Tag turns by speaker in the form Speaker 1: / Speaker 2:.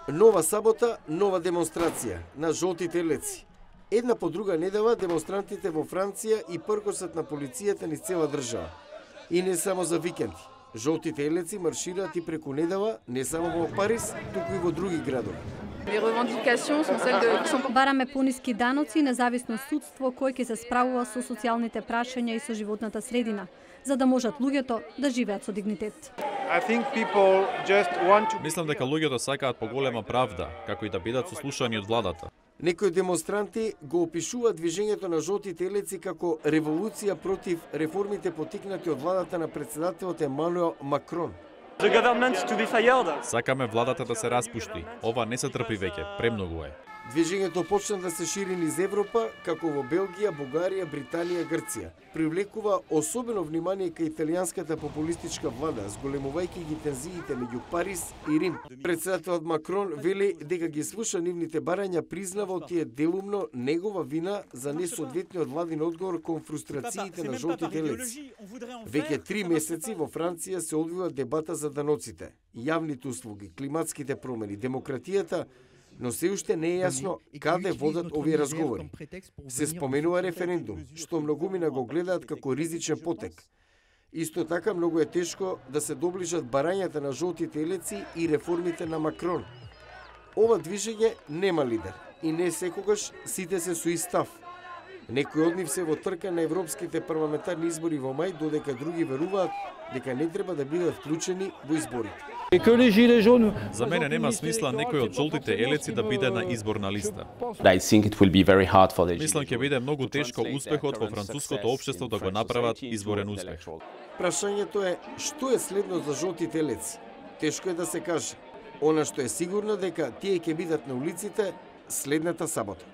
Speaker 1: Нова сабота, нова демонстрација на жолтите елеци. Една по друга недела демонстрантите во Франција и пркосот на полицијата низ цела држава. И не само за викенди. Жолтите елеци маршираат и преку недела не само во Париз, туку и во други градови.
Speaker 2: Бараме пониски даноци и независно судство кој ќе се справува со социјалните прашања и со животната средина, за да можат луѓето да живеат со дигнитет.
Speaker 3: Мислам дека луѓето сакаат поголема правда, како и да бидат сослушани од владата.
Speaker 1: Некои демонстранти го опишуваат движењето на жолтите елеци како револуција против реформите потикнати од владата на претседателот Емануел Макрон.
Speaker 3: Сакаме владата да се распушти. Ова не се трпи веќе, премногу е.
Speaker 1: Движењето почна да се шири низ Европа, како во Белгија, Бугарија, Британија, Грција. Привлекува особено внимание кај италијанската популистичка влада, зголемувајќи ги тензиите меѓу Париз и Рим. Председателот Макрон вели дека ги слуша нивните барања, признава од тие делумно негова вина за несоодветниот владин одговор кон фрустрациите на жолтите елеци. Веќе 3 месеци во Франција се одвива дебата за даноците, јавните услуги, климатските промени, демократијата, но се уште не е јасно каде водат овие разговори. Се споменува референдум, што многумина го гледаат како ризичен потек. Исто така многу е тешко да се доближат барањата на жолтите елеци и реформите на Макрон. Ова движење нема лидер и не секогаш сите се со ист став. Некои од нив се во трка на европските парламентарни избори во мај, додека други веруваат дека не треба да бидат вклучени во изборите.
Speaker 3: За мене нема смисла некој од жолтите елеци да биде на изборна листа. Мислам ќе биде многу тешко успехот во француското општество да го направат изборен успех.
Speaker 1: Прашањето е што е следно за жолтите елеци. Тешко е да се каже. Она што е сигурно дека тие ќе бидат на улиците следната сабота.